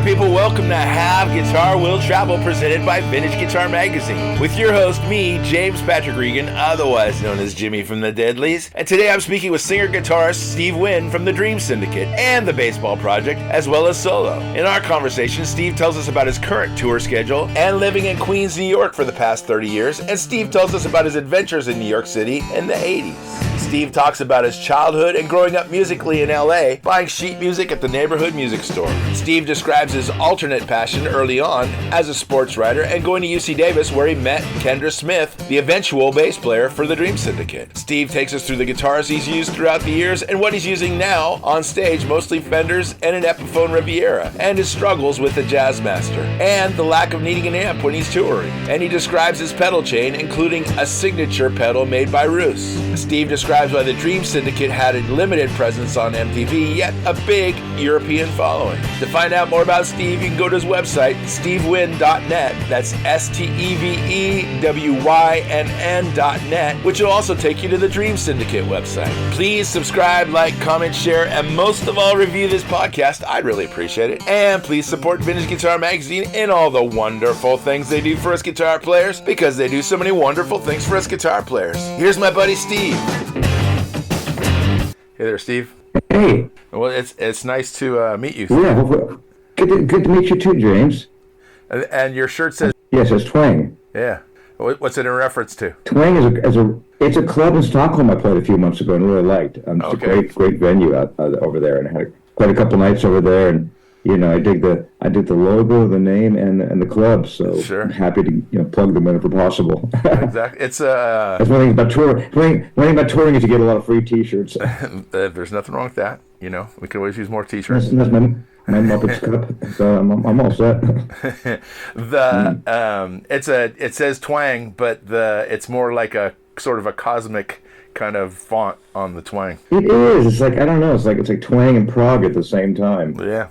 people, welcome to Have Guitar Will Travel, presented by Vintage Guitar Magazine. With your host, me, James Patrick Regan, otherwise known as Jimmy from the Deadlies. And today I'm speaking with singer-guitarist Steve Wynn from the Dream Syndicate and the Baseball Project, as well as solo. In our conversation, Steve tells us about his current tour schedule and living in Queens, New York for the past 30 years, and Steve tells us about his adventures in New York City in the 80s. Steve talks about his childhood and growing up musically in LA, buying sheet music at the neighborhood music store. Steve describes his alternate passion early on as a sports writer and going to UC Davis, where he met Kendra Smith, the eventual bass player for the Dream Syndicate. Steve takes us through the guitars he's used throughout the years and what he's using now on stage, mostly Fenders and an Epiphone Riviera, and his struggles with the Jazzmaster, and the lack of needing an amp when he's touring. And he describes his pedal chain, including a signature pedal made by Ruess. Steve describes why the Dream Syndicate had a limited presence on MTV, yet a big European following. To find out more about Steve, you can go to his website, stevewynn.net. That's STEVEWYNN.net, which will also take you to the Dream Syndicate website. Please subscribe, like, comment, share, and most of all, review this podcast. I'd really appreciate it. And please support Vintage Guitar Magazine and all the wonderful things they do for us guitar players, because they do so many wonderful things for us guitar players. Here's my buddy Steve. Hey there, Steve. Hey. Well, it's nice to meet you. Yeah, good to meet you too, James. And your shirt says... Yes, it's Twang. Yeah. What's it in reference to? Twang it's a club in Stockholm I played a few months ago and really liked. It's a great venue out over there, and I had quite a couple nights over there, and you know, I dig the logo, the name, and the club. So sure. I'm happy to plug them whenever possible. Exactly. It's that's one thing about touring. One thing about touring is you get a lot of free T-shirts. There's nothing wrong with that. You know, we can always use more T-shirts. That's my Muppets cup. So I'm all set. It says Twang, but it's more like a sort of a cosmic kind of font on the Twang. It is. It's like, I don't know. It's like Twang and Prague at the same time. Yeah.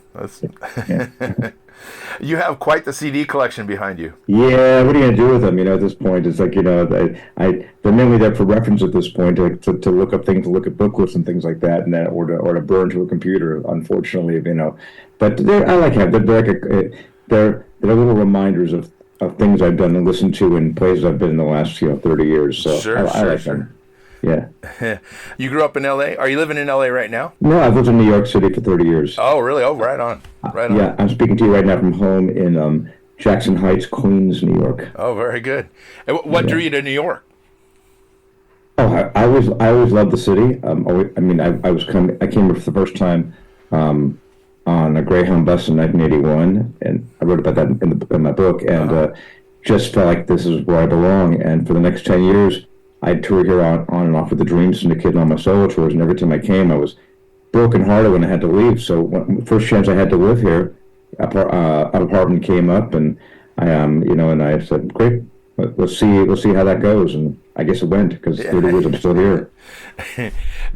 You have quite the CD collection behind you. Yeah. What are you gonna do with them? At this point, it's like they're mainly there for reference at this point, to look up things, to look at booklets and things like that, and then or to burn to a computer. Unfortunately, but I like having. They're little reminders of things I've done and listened to in places I've been in the last 30 years. So I like them. Yeah. You grew up in L.A.? Are you living in L.A. right now? No, I've lived in New York City for 30 years. Oh, really? Oh, right on. Yeah, I'm speaking to you right now from home in Jackson Heights, Queens, New York. Oh, very good. And what drew you to New York? Oh, I always loved the city. I came here for the first time on a Greyhound bus in 1981, and I wrote about that in my book, and just felt like this is where I belong. And for the next 10 years, I toured here on and off with the Dream Syndicate on my solo tours, and every time I came, I was brokenhearted when I had to leave. So first chance I had to live here, an apartment came up, and and I said, great, let's see how that goes. And I guess it went, because 30 years I'm still here.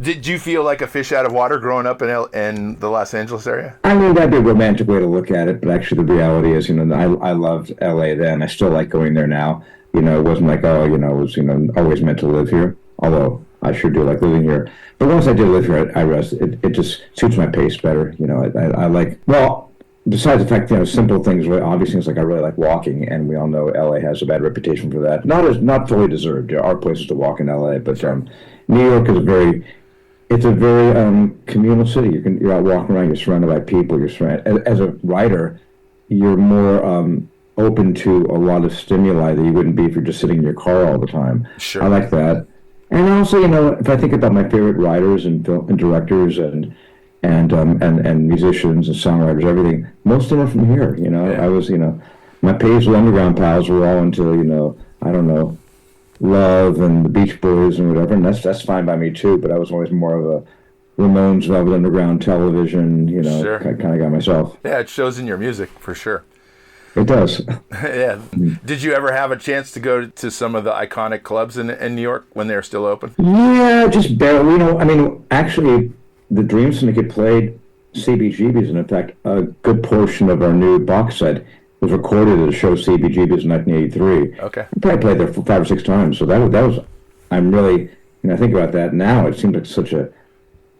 Did you feel like a fish out of water growing up in the Los Angeles area? I mean, that'd be a romantic way to look at it, but actually the reality is, I loved LA then. I still like going there now. It wasn't like, it was, always meant to live here, although I sure do like living here. But once I did live here, I rest. It just suits my pace better. I like, well, besides the fact, simple things, obvious things, like I really like walking, and we all know LA has a bad reputation for that. Not fully deserved. There are places to walk in LA, but New York is a very communal city. You're out walking around, you're surrounded by people, as a writer, you're more open to a lot of stimuli that you wouldn't be if you're just sitting in your car all the time. Sure. I like that. And also, if I think about my favorite writers and directors and musicians and songwriters, everything, most of them are from here. I was, my Paisley Underground pals were all into, I don't know, Love and the Beach Boys and whatever, and that's fine by me too. But I was always more of a Ramones, Velvet Underground, Television, sure. kind of guy myself. Yeah, it shows in your music for sure. It does. Yeah. Did you ever have a chance to go to some of the iconic clubs in New York when they were still open? Yeah, just barely. Actually, the Dream Syndicate played CBGB's, and in fact, a good portion of our new box set was recorded at a show CBGB's in 1983. Okay. I probably played there for 5 or 6 times, so that was. I'm really. I think about that now. It seems like such a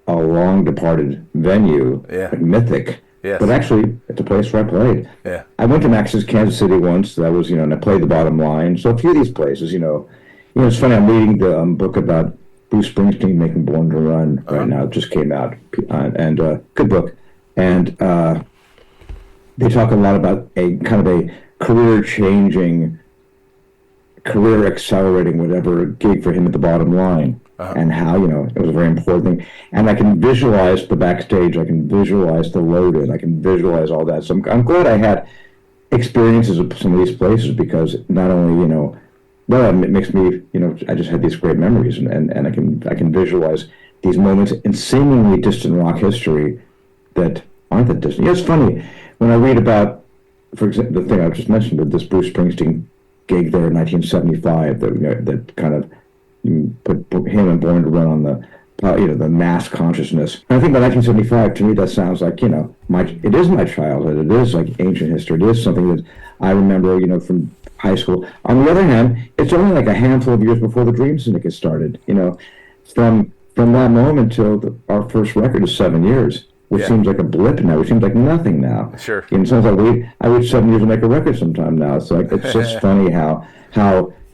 long departed venue, yeah. like mythic. Yes. But actually, it's a place where I played. Yeah. I went to Max's Kansas City once. That was, and I played the Bottom Line. So a few of these places, it's funny. I'm reading the book about Bruce Springsteen making Born to Run right now. It just came out, and good book. And they talk a lot about a kind of a career-changing, career-accelerating, whatever gig for him at the Bottom Line. And how, it was a very important thing. And I can visualize the backstage. I can visualize the load-in. I can visualize all that. So I'm glad I had experiences of some of these places, because not only, it makes me, I just had these great memories, and I can visualize these moments in seemingly distant rock history that aren't that distant. It's funny, when I read about, for example, the thing I just mentioned, this Bruce Springsteen gig there in 1975, that kind of put him and Born to Run on the mass consciousness. And I think by 1975, to me, that sounds like, it is my childhood. It is like ancient history. It is something that I remember, from high school. On the other hand, it's only like a handful of years before the Dream Syndicate started. From that moment till our first record is 7 years, which seems like a blip now. It seems like nothing now. Sure. It sounds like I wait 7 years to make a record sometime now. So it's just funny how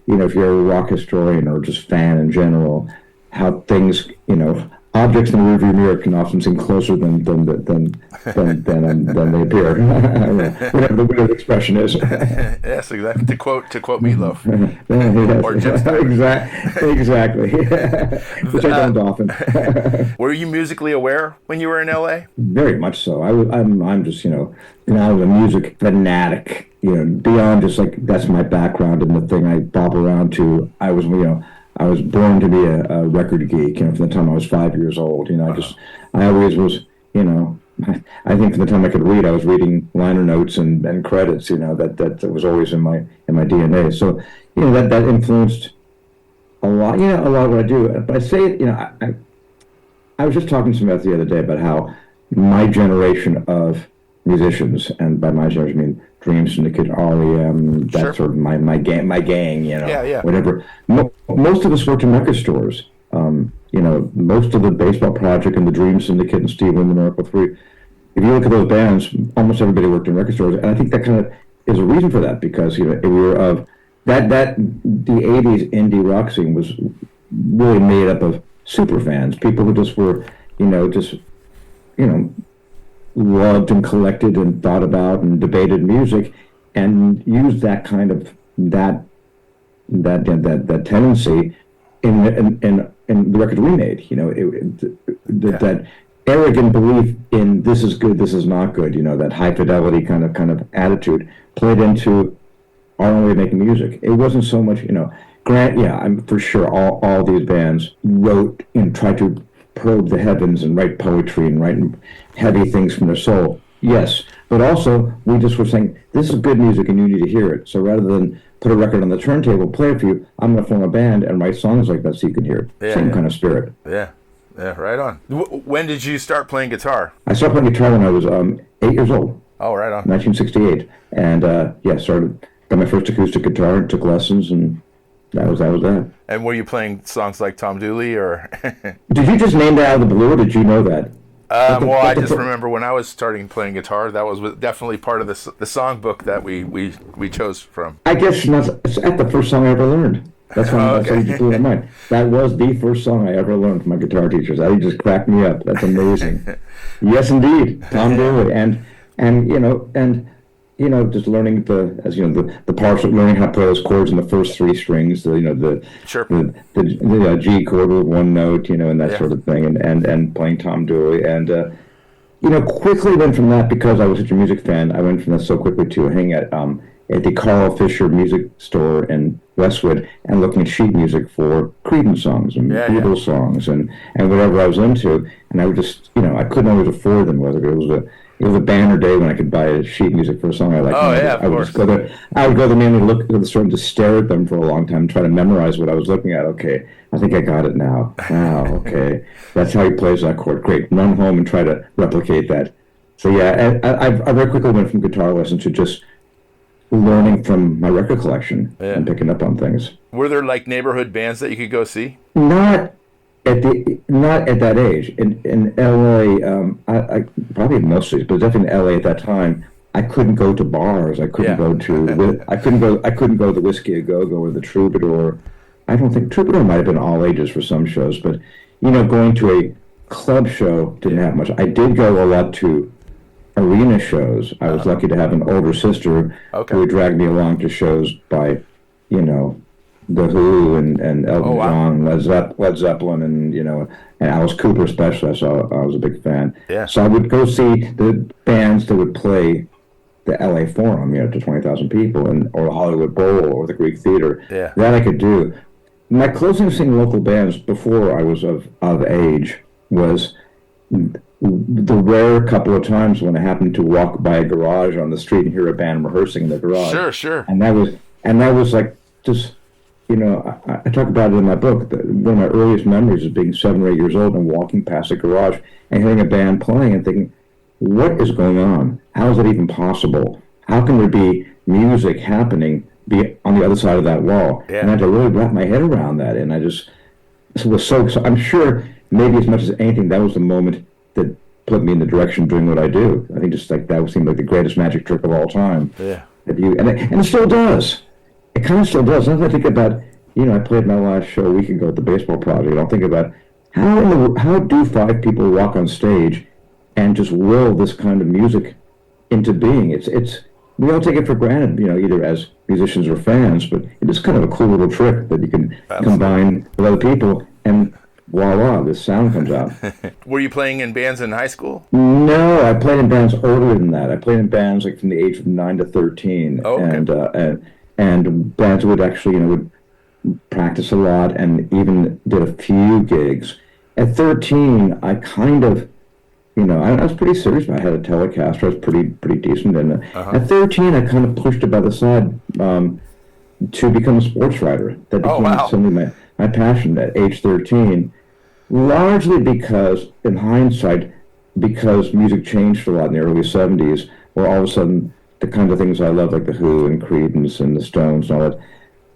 if you're a rock historian or just fan in general, how things, objects in the rearview mirror can often seem closer than they appear. Whatever the expression is. Yes, exactly. To quote Meatloaf. Or Jim Exactly. Which I don't often. Were you musically aware when you were in LA? Very much so. I'm just, now I'm a music fanatic. Beyond just like that's my background and the thing I bop around to. I was born to be a record geek. From the time I was 5 years old. I always was. I think from the time I could read, I was reading liner notes and credits. That was always in my DNA. So that influenced a lot. A lot of what I do. But I say it. I was just talking to somebody the other day about how my generation of musicians, and by my generation I mean Dream Syndicate, REM, that's sort of my gang, whatever. Most of us worked in record stores. Most of the Baseball Project and the Dream Syndicate and Steve Wynn and Miracle 3, if you look at those bands, almost everybody worked in record stores. And I think that kind of is a reason for that, because, we were of that the 80s indie rock scene was really made up of super fans, people who just were, loved and collected and thought about and debated music, and used that kind of that tendency in the records we made. That arrogant belief in this is good, this is not good. That high fidelity kind of attitude played into our own way of making music. It wasn't so much, I'm for sure all these bands wrote and tried to probe the heavens and write poetry and write heavy things from their soul. Yes, but also we just were saying, this is good music and you need to hear it. So rather than put a record on the turntable, play it for you, I'm going to form a band and write songs like that so you can hear it. Same kind of spirit. Yeah, right on. When did you start playing guitar? I started playing guitar when I was 8 years old. Oh, right on. 1968. And got my first acoustic guitar and took lessons, and that was that. And were you playing songs like Tom Dooley, or? Did you just name that out of the blue, or did you know that? I just remember when I was starting playing guitar, that was definitely part of the songbook that we chose from. I guess it's at the first song I ever learned. That's why you just blew my mind. That was the first song I ever learned from my guitar teachers. That just cracked me up. That's amazing. Yes, indeed, Tom Dooley, and just learning the parts, learning how to play those chords in the first three strings, the G chord with one note, and that sort of thing, and playing Tom Dooley, and quickly went from that, because I was such a music fan. I went from that so quickly to hanging at the Carl Fisher music store in Westwood and looking at sheet music for Creedence songs and Beatles songs and whatever I was into, and I would just I couldn't always afford them, whether it was a banner day when I could buy sheet music for a song I liked. Of course. I would go there mainly look at the store and just stare at them for a long time, try to memorize what I was looking at. Okay, I think I got it now. Okay, that's how he plays that chord. Great. Run home and try to replicate that. So I very quickly went from guitar lessons to just learning from my record collection and picking up on things. Were there like neighborhood bands that you could go see? Not Not at that age. In LA, I probably in most cities, but definitely in LA at that time, I couldn't go to bars. I couldn't go to I couldn't go to the Whiskey A Go Go or the Troubadour. I don't think Troubadour might have been all ages for some shows, but going to a club show didn't have much. I did go a lot to arena shows. I was lucky to have an older sister who would drag me along to shows by, The Who and Elton John, Led Zeppelin, and Alice Cooper especially. So I was a big fan. Yeah. So I would go see the bands that would play the LA Forum, to 20,000 people, or the Hollywood Bowl or the Greek Theater. Yeah. That I could do. My closest seeing local bands before I was of age was the rare couple of times when I happened to walk by a garage on the street and hear a band rehearsing in the garage. Sure. And that was like just, I talk about it in my book. One of my earliest memories is being 7 or 8 years old and walking past a garage and hearing a band playing and thinking, what is going on? How is that even possible? How can there be music happening be on the other side of that wall? Yeah. And I had to really wrap my head around that. And I just was so I'm sure maybe as much as anything, that was the moment that put me in the direction of doing what I do. I think just like that seemed like the greatest magic trick of all time. Yeah. And it still does. It kind of still does. Sometimes I think about, I played my last show a week ago at the Baseball Project. I'll think about how do 5 people walk on stage and just will this kind of music into being? It's we all take it for granted, either as musicians or fans, but it is kind of a cool little trick that you can combine with other people, and voila, this sound comes out. Were you playing in bands in high school? No, I played in bands earlier than that. I played in bands like from the age of 9 to 13, and bands would actually, would practice a lot and even did a few gigs. At 13, I kind of, I was pretty serious. I had a Telecaster. I was pretty decent. And at 13, I kind of pushed it by the side to become a sports writer. That became suddenly my passion at age 13, largely because, in hindsight, because music changed a lot in the early 70s, where all of a sudden the kind of things I love, like The Who and Creedence and the Stones and all that,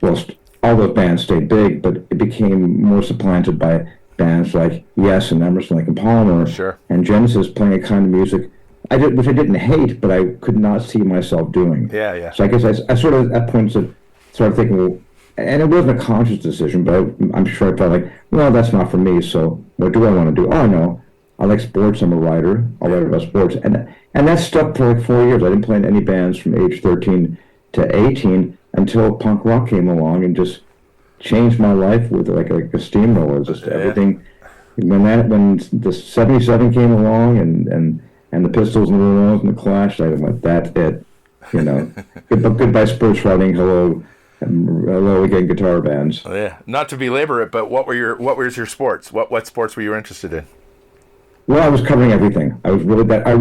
well, all those bands stayed big, but it became more supplanted by bands like Yes and Emerson, Lake and Palmer, and Genesis playing a kind of music which I didn't hate, but I could not see myself doing. Yeah. So I guess I sort of at points started thinking, well, and it wasn't a conscious decision, but I'm sure I felt like, well, that's not for me. So what do I want to do? Oh no, I like sports. I'm a writer. I'll write about sports, and that stuck for like 4 years. I didn't play in any bands from age 13 to 18 until punk rock came along and just changed my life with like a steamroller. Just everything. When the '77 came along and the Pistols and the Ramones and the Clash, I went, that's it. Goodbye sports writing. Hello again, guitar bands. Oh, yeah. Not to belabor it, but what was your sports? What sports were you interested in? Well, I was covering everything. That's really what I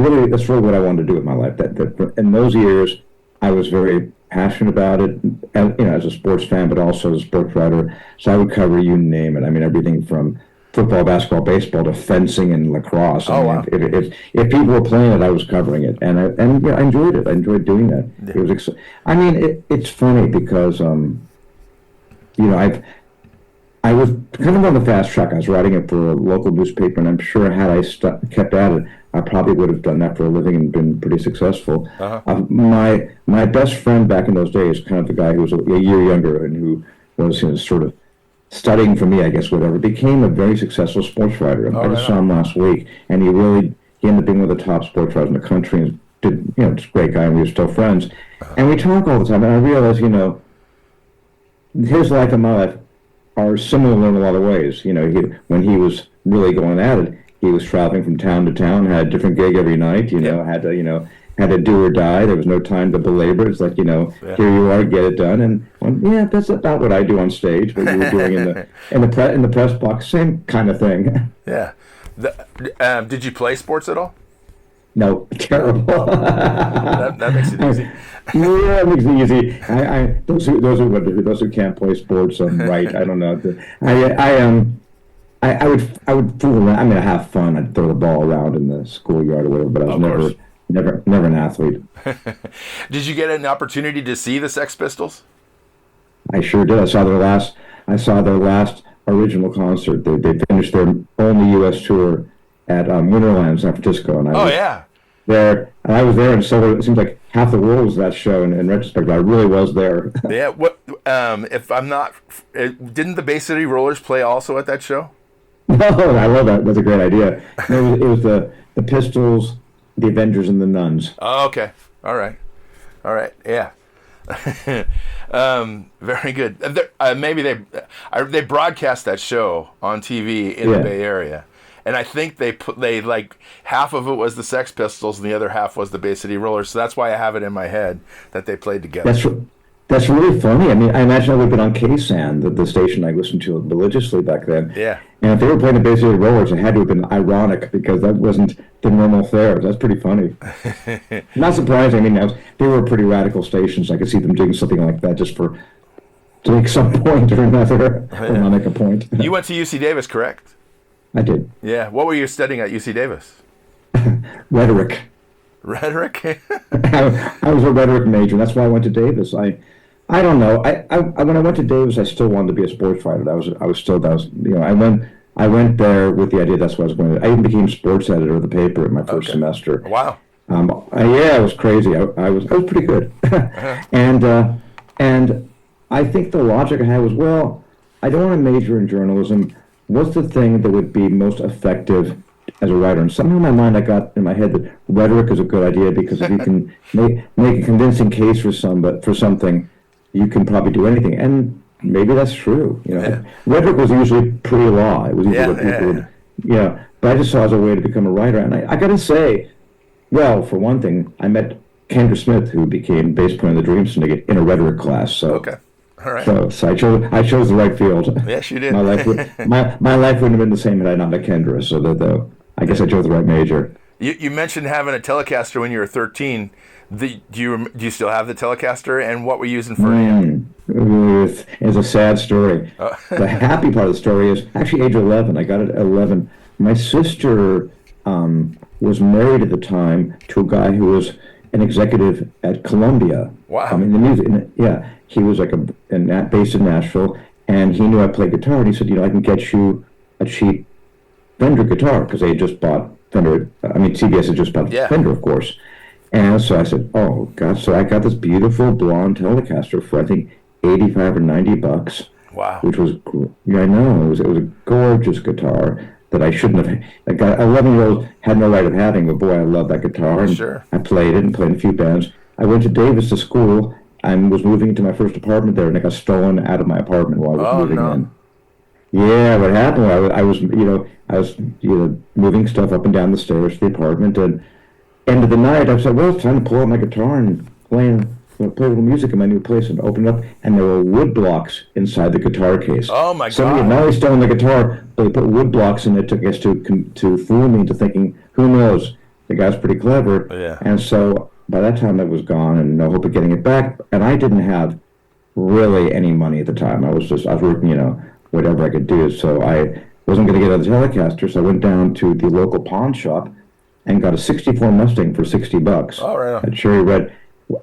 wanted to do with my life. That in those years, I was very passionate about it, as a sports fan, but also as a sports writer. So I would cover, you name it. I mean, everything from football, basketball, baseball to fencing and lacrosse. If people were playing it, I was covering it, and I enjoyed it. I enjoyed doing that. Yeah. It was. It's funny because I was kind of on the fast track. I was writing it for a local newspaper, and I'm sure had I kept at it, I probably would have done that for a living and been pretty successful. My best friend back in those days, kind of the guy who was a year younger and who was sort of studying for me, I guess, whatever, became a very successful sports writer. I just saw him last week, and he ended up being one of the top sports writers in the country, and did, just a great guy, and we were still friends. And we talk all the time, and I realize, his life and my life are similar in a lot of ways. When he was really going at it, he was traveling from town to town, had a different gig every night, had to do or die. There was no time to belabor. It's like, here you are, get it done. And that's about what I do on stage, what you were doing in the press box, same kind of thing. Yeah. Did you play sports at all? No, terrible. that makes it easy. Yeah, it makes it easy. Those who can't play sports, right? I don't know. I would fool around. I have fun. I'd throw the ball around in the schoolyard or whatever, but I was never an athlete. Did you get an opportunity to see the Sex Pistols? I sure did. I saw their last original concert. They finished their only U.S. tour at Winterland, San Francisco, and I was there. And I was there, and so it seems like half the world was at that show. And in retrospect, I really was there. Yeah. What? If I'm not, didn't the Bay City Rollers play also at that show? No, I love that. That's a great idea. It was the Pistols, the Avengers, and the Nuns. Oh, okay. All right. Yeah. Very good. Maybe they broadcast that show on TV in the Bay Area, and I think they like half of it was the Sex Pistols and the other half was the Bay City Rollers. So that's why I have it in my head that they played together. That's really funny. I mean, I imagine I would have been on KSAN, the station I listened to religiously back then. Yeah. And if they were playing the Bay City Rollers, it had to have been ironic because that wasn't the normal fare. That's pretty funny. Not surprising. I mean, they were pretty radical stations. I could see them doing something like that just to make some point or another, or not make a point. You went to UC Davis, correct? I did. Yeah. What were you studying at UC Davis? Rhetoric. Rhetoric? I was a rhetoric major. That's why I went to Davis. I don't know. I when I went to Davis, I still wanted to be a sports writer. I went there with the idea that's what I was going to do. I even became sports editor of the paper in my first semester. Wow. It was crazy. I was pretty good. And I think the logic I had was, well, I don't want to major in journalism. What's the thing that would be most effective as a writer? And somehow in my mind, I got in my head that rhetoric is a good idea because if you can make a convincing case for something, you can probably do anything. And maybe that's true. Rhetoric was usually pre-law. It was usually what people would, but I just saw it as a way to become a writer. And I got to say, well, for one thing, I met Kendra Smith, who became bass player in the Dream Syndicate, in a rhetoric class. So, okay. All right. So I chose the right field. Yes, you did. my life wouldn't have been the same had I not met Kendra. So I guess I chose the right major. You mentioned having a Telecaster when you were 13. Do you still have the Telecaster, and what were you using for amp? It's a sad story. The happy part of the story is actually age 11. I got it at 11. My sister was married at the time to a guy who was an executive at Columbia. Wow. I mean, the music. He was like based in Nashville, and he knew I played guitar, and he said, I can get you a cheap Fender guitar because they had just bought Fender. I mean, CBS had just bought Fender, of course. And so I said, oh, God. So I got this beautiful blonde Telecaster for, I think, $85 or $90. Wow. Which was, I know. It was a gorgeous guitar that I shouldn't have. Like, 11-year-old had no right of having, but boy, I love that guitar. And sure. I played it and played in a few bands. I went to Davis to school and was moving into my first apartment there, and it got stolen out of my apartment while I was moving in. Yeah, what happened? I was moving stuff up and down the stairs to the apartment, and end of the night, I said, well, it's time to pull out my guitar and play a little music in my new place, and opened up, and there were wood blocks inside the guitar case. Oh my God! Somebody had not only stolen the guitar, but they put wood blocks in it to fool me into thinking, who knows? The guy's pretty clever. Yeah. And so by that time, it was gone, and no hope of getting it back. And I didn't have really any money at the time. I was working, whatever I could do. So I wasn't going to get a Telecaster, so I went down to the local pawn shop and got a '64 Mustang for $60. Oh, right on. A cherry red.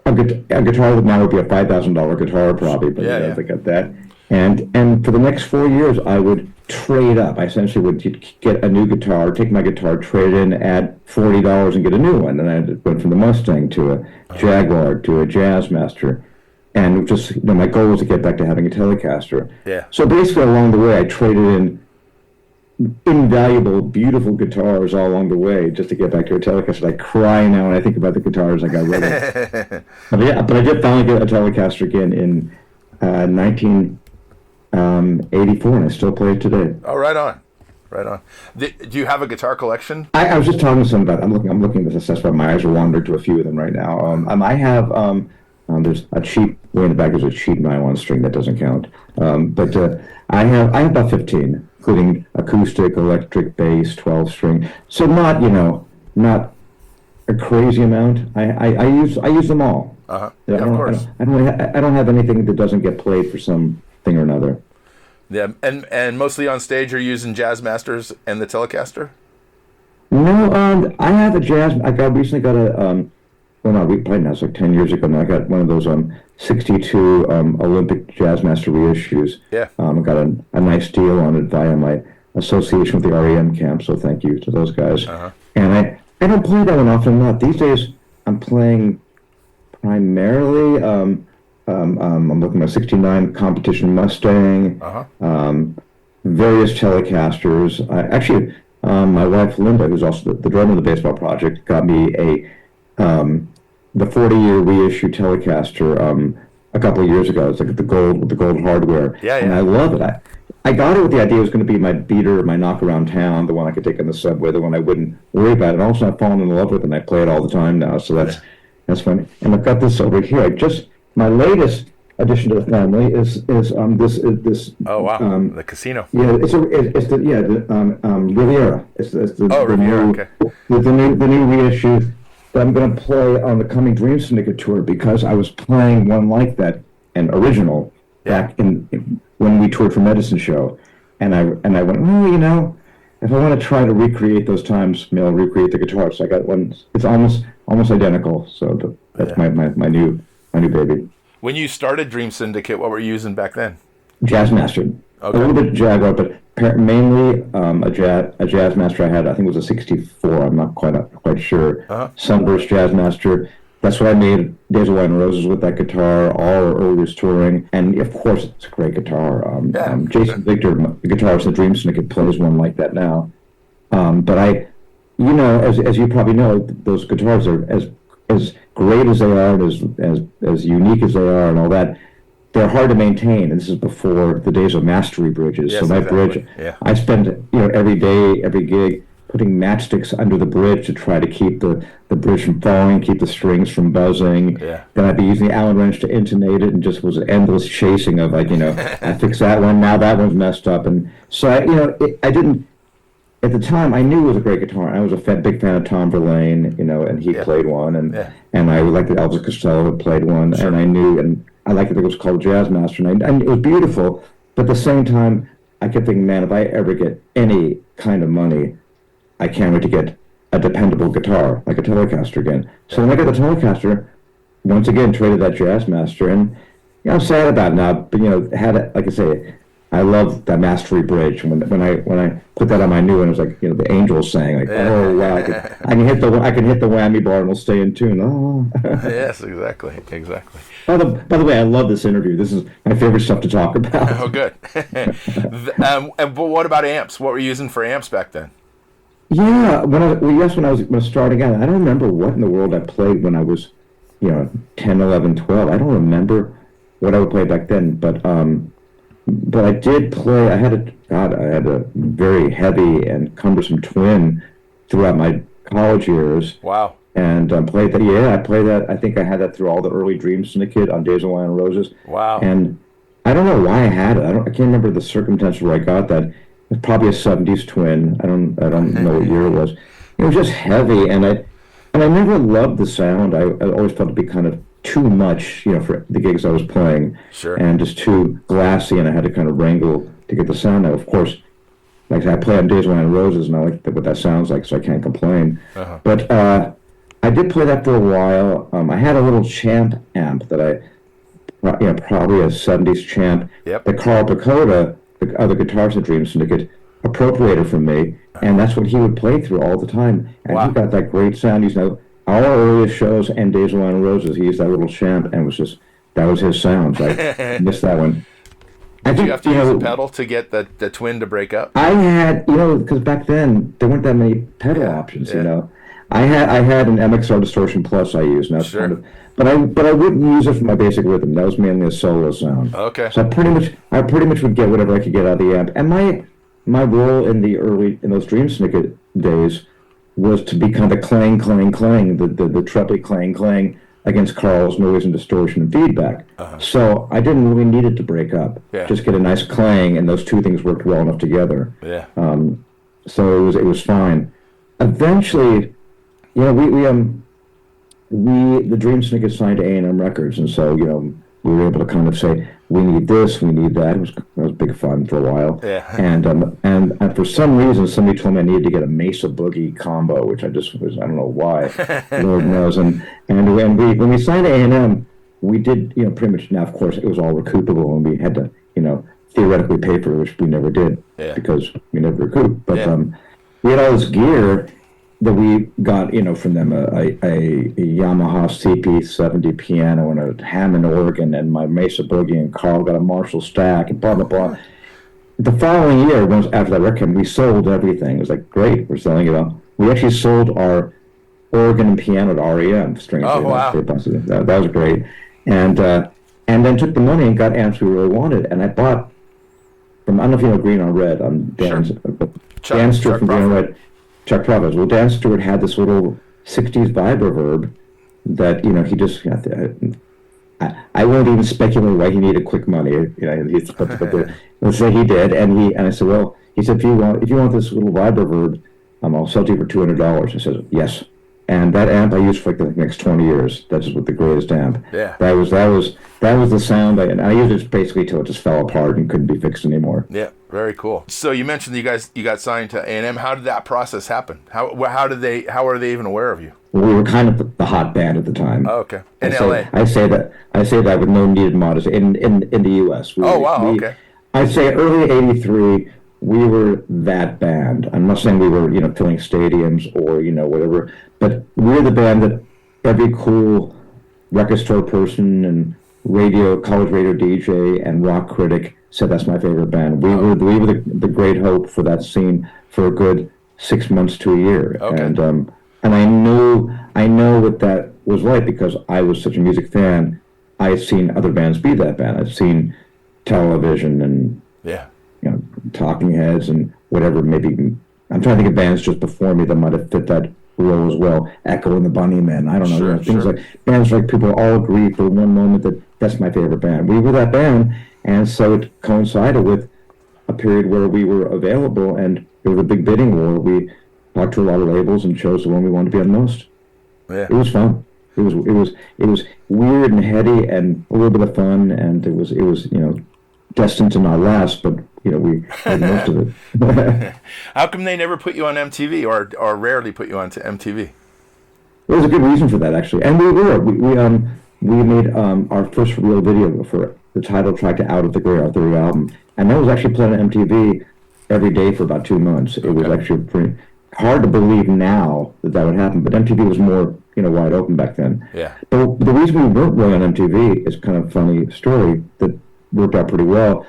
A guitar that now would be a $5,000 guitar probably, but I got that. And for the next 4 years, I would trade up. I essentially would get a new guitar, take my guitar, trade it in, add $40 and get a new one. And I went from the Mustang to a Jaguar to a Jazzmaster. And just, my goal was to get back to having a Telecaster. Yeah. So basically along the way, I traded in invaluable, beautiful guitars all along the way just to get back to a Telecaster. I cry now when I think about the guitars I got rid of. But I did finally get a Telecaster again in 1984, and I still play it today. Oh, right on. Right on. Do you have a guitar collection? I was just talking to somebody about it. I'm looking at this. That's why my eyes are wandering to a few of them right now. I have, there's a cheap, way in the back, there's a cheap nylon string that doesn't count. But I have about 15, including acoustic, electric, bass, 12-string. So not a crazy amount. I use them all. Uh-huh. Yeah, of course. I don't have anything that doesn't get played for something or another. Yeah, and mostly on stage you're using Jazzmasters and the Telecaster? No, I have a Jazz. I recently got a. Well, no, we played now. It's like 10 years ago. Now I got one of those '62 Olympic Jazzmaster reissues. Yeah. I got a nice deal on it via my association with the REM camp, so thank you to those guys. And I don't play that one often enough. These days, I'm playing primarily, I'm looking at a '69 competition Mustang, various Telecasters. Actually, my wife Linda, who's also the drummer of the Baseball Project, got me the 40-year reissue Telecaster a couple of years ago. It's like the gold hardware, and I love it. I got it with the idea it was going to be my beater, my knock around town, the one I could take on the subway, the one I wouldn't worry about it. And also, I've fallen in love with it, and I play it all the time now. So that's funny. And I've got this over here. My latest addition to the family is this. Oh wow! The casino. Yeah, it's the Riviera. It's the Riviera. New, okay. The new reissue that I'm going to play on the coming Dream Syndicate tour, because I was playing one like that, an original, back in when we toured for Medicine Show, and I went, oh, if I want to try to recreate those times, I'll recreate the guitar. So I got one. It's almost identical. So that's my new baby. When you started Dream Syndicate, what were you using back then? Jazzmaster. Okay. A little bit Jaguar, but mainly a Jazzmaster I had. I think it was a '64. I'm not quite sure. Sunburst Jazzmaster. That's what I made Days of Wine and Roses with, that guitar, all earliest touring. And of course, it's a great guitar. Jason Victor, the guitarist of Dream Syndicate, plays one like that now. But as you probably know, those guitars are as great as they are and as unique as they are and all that. They're hard to maintain, and this is before the days of mastery bridges. Yes, so my exactly. bridge, I spend every day, every gig, putting matchsticks under the bridge to try to keep the bridge from falling, keep the strings from buzzing. Yeah. Then I'd be using the Allen wrench to intonate it, and just was an endless chasing of I fixed that one, now that one's messed up, and so I didn't. At the time, I knew it was a great guitar. I was a big fan of Tom Verlaine, and he played one, and I liked that Elvis Costello had played one, and I knew, and I liked it was called Jazzmaster, and it was beautiful. But at the same time, I kept thinking, man, if I ever get any kind of money, I can't wait to get a dependable guitar, like a Telecaster again. So when I got the Telecaster, once again traded that Jazzmaster, and I'm sad about it now, but had it, like I say, I love that mastery bridge. When I put that on my new one, it was like the angels sang, like, oh wow, I can hit the whammy bar and it'll stay in tune. Oh. Yes, exactly. By the way, I love this interview. This is my favorite stuff to talk about. Oh, good. But what about amps? What were you using for amps back then? Yeah, when I was starting out, I don't remember what in the world I played when I was, 10, 11, 12. I don't remember what I would play back then, but I did play. I had a very heavy and cumbersome twin throughout my college years. Wow. And played that. Yeah, I played that. I think I had that through all the early Dream Syndicate on Days of Wine and Roses. Wow. And I don't know why I had it. I can't remember the circumstances where I got that. It was probably a '70s twin. I don't know what year it was. It was just heavy, and I never loved the sound. I always felt it to be kind of too much, for the gigs I was playing. Sure. And just too glassy, and I had to kind of wrangle to get the sound out. Of course, like I play on Days of Wine and Roses, and I like what that sounds like, so I can't complain. But I did play that for a while. I had a little Champ amp that probably a '70s Champ. Yep. That Carl Dakota, the other guitarist at Dream Syndicate, appropriated from me, and that's what he would play through all the time. And he got that great sound. He's our earliest shows and Days of Wine and Roses, he used that little Champ, and that was his sound. So I missed that one. Did you have to use a pedal to get the twin to break up? I had, because back then there weren't that many pedal options. I had an MXR Distortion Plus I used, and that's kind of, but I wouldn't use it for my basic rhythm. That was mainly a solo sound. Okay. So I pretty much would get whatever I could get out of the amp. And my role in those Dream Syndicate days was to be kind of clang, clang, clang, the trebly clang, clang against Carl's noise and distortion and feedback. So I didn't really need it to break up. Yeah. Just get a nice clang, and those two things worked well enough together. Yeah. So it was fine. Eventually, the Dream Syndicate signed to A&M Records, and so we were able to kind of say, we need this, we need that. It was big fun for a while. Yeah. And for some reason, somebody told me I needed to get a Mesa Boogie combo, which I don't know why, Lord knows. And when we signed to A&M, we did, pretty much. Now, of course, it was all recoupable, and we had to, theoretically pay for it, which we never did because we never recouped. But we had all this gear that we got, from them, a Yamaha CP70 piano and a Hammond organ and my Mesa Boogie, and Carl got a Marshall stack and blah, blah, blah. The following year, once after that record, we sold everything. It was like, great, we're selling it all. We actually sold our organ and piano to REM. Strangely, wow. That was great. And then took the money and got amps we really wanted. And I bought from, I don't know if you know Green on Red, Dan Stewart from Green on Red. Chuck Prophet. Well, Dan Stewart had this little 60s vibroverb that, he just, I won't even speculate why he needed quick money. Let's say he did. And I said, well, he said, if you want this little vibroverb, I'll sell it to you for $200. I said, yes. And that amp I used for the next 20 years. That's the greatest amp. Yeah. That was the sound. I used it basically till it just fell apart and couldn't be fixed anymore. Yeah, very cool. So you mentioned you got signed to A&M. How did that process happen? How are they even aware of you? Well, we were kind of the hot band at the time. Oh, okay. In LA. I say that with no needed modesty. In the US. Okay. I'd say early '83. We were that band. I'm not saying we were, filling stadiums or, whatever, but we were the band that every cool record store person and college radio DJ and rock critic said that's my favorite band. We were the great hope for that scene for a good 6 months to a year. Okay. And I know what that was like because I was such a music fan. I've seen other bands be that band. I've seen Television and Talking Heads and whatever. Maybe I'm trying to think of bands just before me that might have fit that role as well. Echo and the Bunnymen. I don't know. Things like bands like people all agree for one moment that that's my favorite band. We were that band, and so it coincided with a period where we were available, and it was a big bidding war. We talked to a lot of labels and chose the one we wanted to be on most. Yeah. It was fun. It was weird and heady and a little bit of fun, and it was destined to not last, but we had most of it. How come they never put you on MTV or rarely put you on to MTV? There was a good reason for that, actually, and we made our first real video for the title track to Out of the Grey, our third album, and that was actually played on MTV every day for about 2 months. It was actually pretty hard to believe now that would happen, but MTV was more wide open back then. Yeah. But the reason we weren't really on MTV is kind of a funny story that worked out pretty well.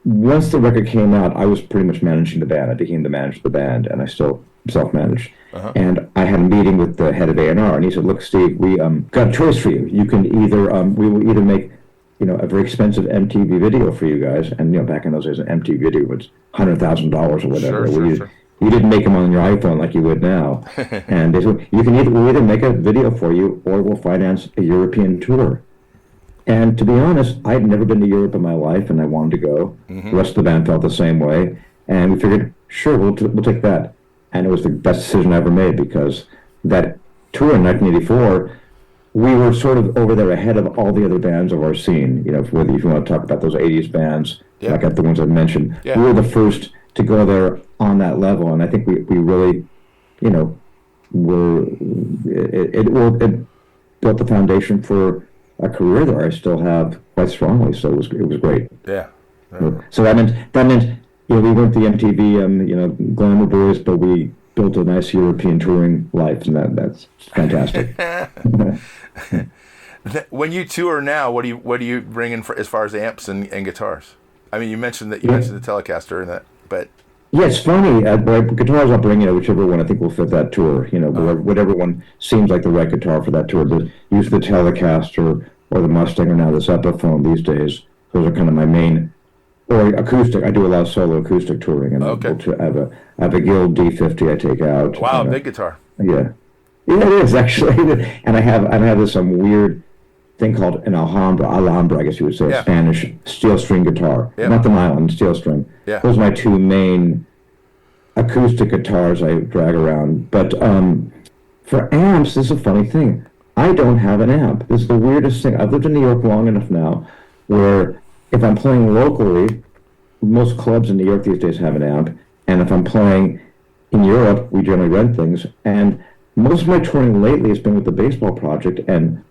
Once the record came out, I was pretty much managing the band. I became the manager of the band, and I still self-managed. Uh-huh. And I had a meeting with the head of A&R, and he said, "Look, Steve, we got a choice for you. You can either we will either make a very expensive MTV video for you guys, and back in those days, an MTV video was $100,000 or whatever. Sure. You didn't make them on your iPhone like you would now. And they said, we'll either make a video for you, or we'll finance a European tour." And to be honest, I'd never been to Europe in my life, and I wanted to go. Mm-hmm. The rest of the band felt the same way, and we figured, sure, we'll take that. And it was the best decision I ever made, because that tour in 1984, we were sort of over there ahead of all the other bands of our scene. Whether if you want to talk about those 80s bands, like the ones I've mentioned, we were the first to go there on that level, and I think we really, it built the foundation for a career that I still have quite strongly. So it was great. Yeah. So that meant we weren't the MTV glamour boys, but we built a nice European touring life, and that's fantastic. When you tour now, what do you bring in as far as amps and guitars? I mean, you mentioned the Telecaster and that, but yeah, it's funny. Guitars, I'll bring whichever one I think will fit that tour. Whatever one seems like the right guitar for that tour. Use the Telecaster or the Mustang, or now this Epiphone these days. Those are kind of my main. Or acoustic. I do a lot of solo acoustic touring, and I have a Guild D50 I take out. Wow, big guitar. Yeah, it is actually. And I have this weird thing called an Alhambra, I guess you would say, a Spanish steel string guitar. Yeah. Not the nylon, steel string. Yeah. Those are my two main acoustic guitars I drag around. But for amps, this is a funny thing. I don't have an amp. This is the weirdest thing. I've lived in New York long enough now where if I'm playing locally, most clubs in New York these days have an amp. And if I'm playing in Europe, we generally rent things. And most of my touring lately has been with the Baseball Project, and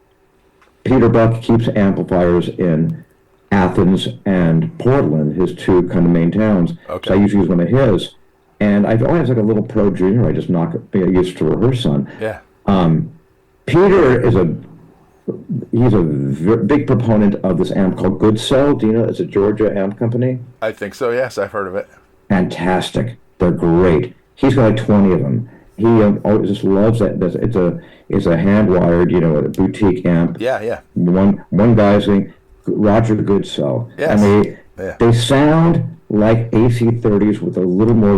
Peter Buck keeps amplifiers in Athens and Portland, his two kind of main towns. Okay. So I usually use one of his. And I've always like a little Pro Junior I just I used to rehearse on. Yeah. Peter is he's a big proponent of this amp called Good Cell. Do you know it's a Georgia amp company? I think so, yes. I've heard of it. Fantastic. They're great. He's got like 20 of them. He always just loves that. It's a hand-wired, a boutique amp. Yeah, yeah. One guy's named Roger Goodsell. Yes. And Yeah. they sound like AC30s with a little more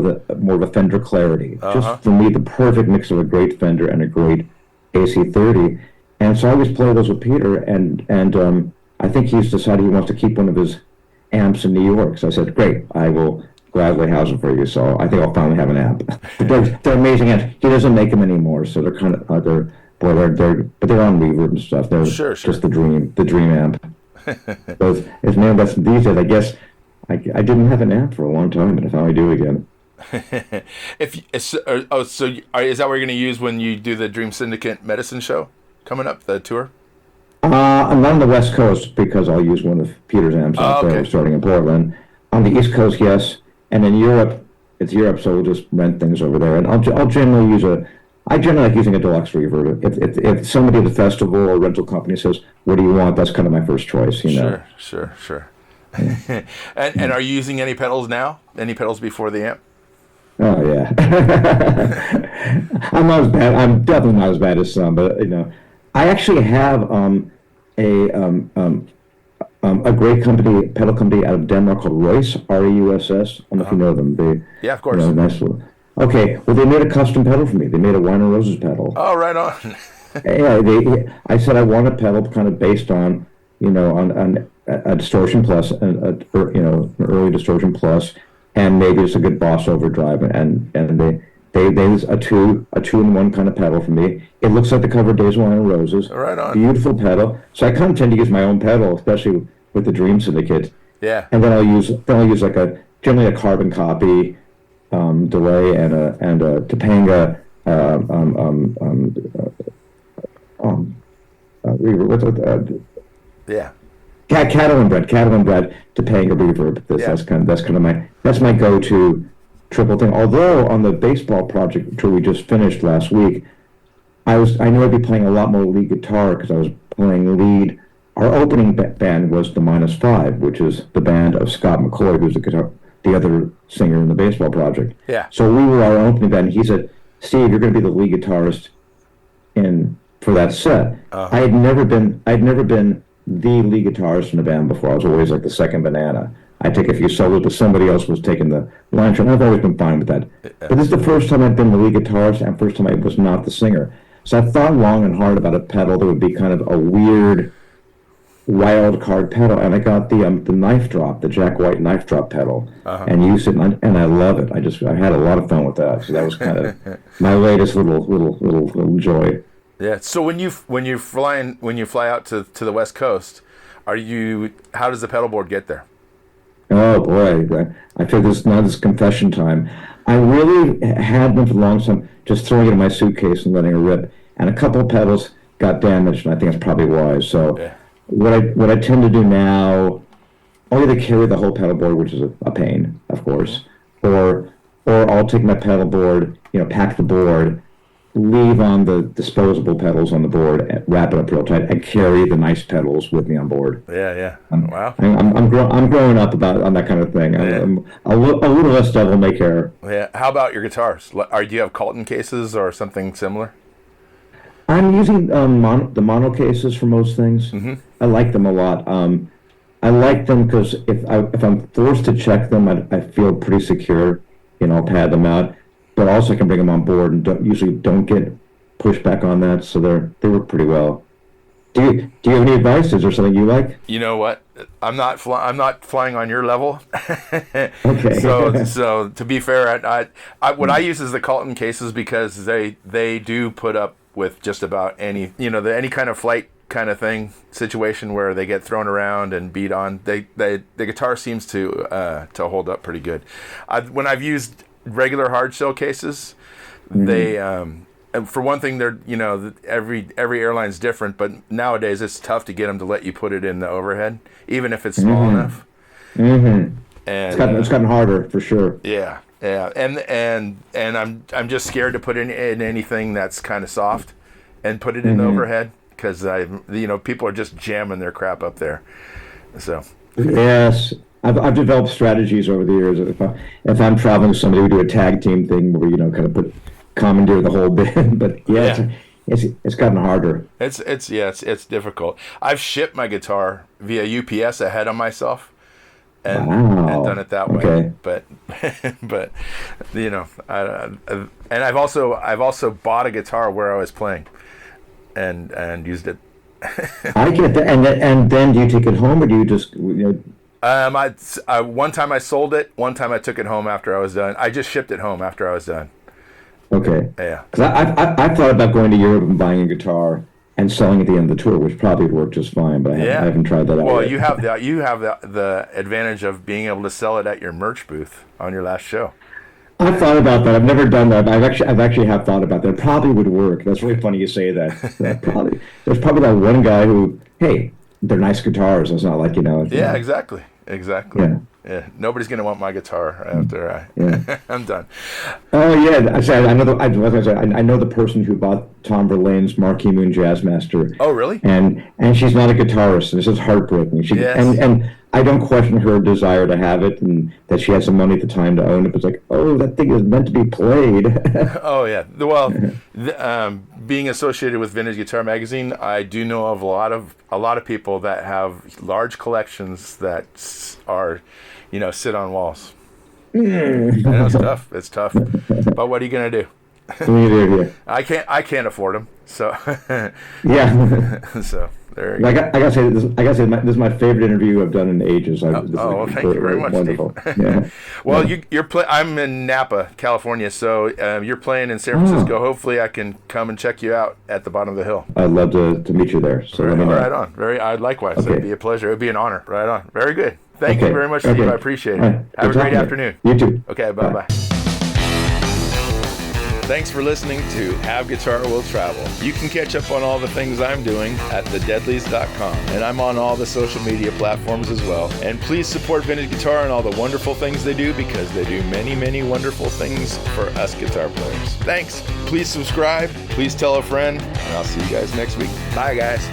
of a Fender clarity. Just for me, the perfect mix of a great Fender and a great AC30. And so I always play those with Peter, and I think he's decided he wants to keep one of his amps in New York. So I said, great, I will gladly house it for you. So I think I'll finally have an amp. They're amazing amps. He doesn't make them anymore, so they're kind of but they're on reverb and stuff. They're just the dream amp. So it's man, that's these days. I guess I didn't have an amp for a long time, but I finally do again. Is that what you're going to use when you do the Dream Syndicate medicine show coming up, the tour? I'm not on the West Coast because I'll use one of Peter's amps out there, starting in Portland. On the East Coast, yes, and in Europe, it's Europe, so we'll just rent things over there. And I'll generally I generally like using a deluxe reverb. If somebody at the festival or rental company says, "What do you want?" That's kind of my first choice. Sure. Yeah. and are you using any pedals now? Any pedals before the amp? Oh yeah. I'm not as bad. I'm definitely not as bad as some, but I actually have a great pedal company out of Denmark called Ruess, Reuss. I don't know if you know them. Yeah, of course. Nice little. Okay, well they made a custom pedal for me. They made a Wine and Roses pedal. Oh, right on. Yeah, I said I want a pedal kind of based on on a distortion plus, an early distortion plus, and maybe it's a good Boss overdrive, and they a two-in-one kind of pedal for me. It looks like the cover of Days of Wine and Roses. Right on. Beautiful pedal. So I kind of tend to use my own pedal, especially with the Dream Syndicate. Yeah. And then I'll use generally a carbon copy delay and a Topanga yeah. Cattle and bread Topanga reverb. That's my go-to triple thing. Although on the baseball project, which we just finished last week, I knew I'd be playing a lot more lead guitar because I was playing lead. Our opening band was the -5, which is the band of Scott McCoy, who's the other singer in the baseball project. Yeah. So we were our opening band. He said, "Steve, you're going to be the lead guitarist for that set." I'd never been the lead guitarist in a band before. I was always like the second banana. I take a few solos, but somebody else was taking the line shot. I've always been fine with that. But this is the first time I've been the lead guitarist and first time I was not the singer. So I thought long and hard about a pedal that would be kind of a weird wild card pedal, and I got the knife drop, the Jack White knife drop pedal, and used it, and I love it. I had a lot of fun with that. So that was kind of my latest little joy. Yeah. So when you fly out to the West Coast, how does the pedal board get there? Oh boy, I feel now this confession time. I really had been for a long time just throwing it in my suitcase and letting it rip, and a couple of pedals got damaged, and I think that's probably why. So what I tend to do now, I'll either carry the whole pedal board, which is a pain, of course, or I'll take my pedal board, pack the board, leave on the disposable pedals on the board, and wrap it up real tight, and carry the nice pedals with me on board. Yeah. Wow. I'm growing up on that kind of thing. Yeah. I'm a little less devil may care. Yeah. How about your guitars? Do you have Colton cases or something similar? I'm using the mono cases for most things. Mm-hmm. I like them a lot. I like them because if I'm forced to check them, I feel pretty secure. I'll pad them out, but also I can bring them on board and usually don't get pushback on that. So they work pretty well. Do you have any advice? Is there something you like? You know what? I'm not flying on your level. Okay. So to be fair, what I use is the Colton cases because they do put up with just about any any kind of flight kind of thing situation where they get thrown around and beat on. The guitar seems to hold up pretty good. When I've used regular hard shell cases, they for one thing, they're every airline's different, but nowadays it's tough to get them to let you put it in the overhead, even if it's small enough. Mm-hmm. And it's gotten harder for sure. Yeah, and I'm just scared to put in anything that's kind of soft, and put it in the overhead, because people are just jamming their crap up there. So yes, I've developed strategies over the years. If I'm traveling with somebody, we do a tag team thing where kind of commandeer the whole bit. But it's gotten harder. It's difficult. I've shipped my guitar via UPS ahead of myself. And done it that way. Okay. But and I've also bought a guitar where I was playing, and used it. I get that. And then do you take it home, or do you just one time I sold it. One time I took it home after I was done. I just shipped it home after I was done. Okay. Yeah. Because I've thought about going to Europe and buying a guitar and selling at the end of the tour, which probably worked just fine, but I haven't tried that out. Well, yet. you have the advantage of being able to sell it at your merch booth on your last show. I've thought about that. I've never done that. I've actually thought about that. It probably would work. That's really funny you say that. There's probably that one guy who, hey, they're nice guitars. It's not like Yeah, exactly. Yeah. Yeah, nobody's gonna want my guitar after I'm done. Oh yeah, I know the person who bought Tom Verlaine's Marquee Moon Jazzmaster. Oh really? And she's not a guitarist, and this is heartbreaking. And I don't question her desire to have it, and that she has some money at the time to own it. But it's like, oh, that thing is meant to be played. Oh yeah. Well, being associated with Vintage Guitar Magazine, I do know of a lot of people that have large collections that are, sit on walls. I know it's tough. But what are you gonna do? I can't afford them. So yeah. So there you go. I gotta say this is my favorite interview I've done in ages. Thank you very much, wonderful. Steve. Yeah. Well, I'm in Napa, California, so you're playing in San Francisco. Hopefully, I can come and check you out at the bottom of the hill. I'd love to meet you there. So right on. Likewise. Okay. It'd be a pleasure. It'd be an honor. Right on. Very good. Thank you very much, Steve. I appreciate it. Right. Have a great afternoon. You too. Okay, bye-bye. Thanks for listening to Have Guitar Will Travel. You can catch up on all the things I'm doing at thedeadlies.com, and I'm on all the social media platforms as well. And please support Vintage Guitar and all the wonderful things they do, because they do many, many wonderful things for us guitar players. Thanks. Please subscribe. Please tell a friend, and I'll see you guys next week. Bye, guys.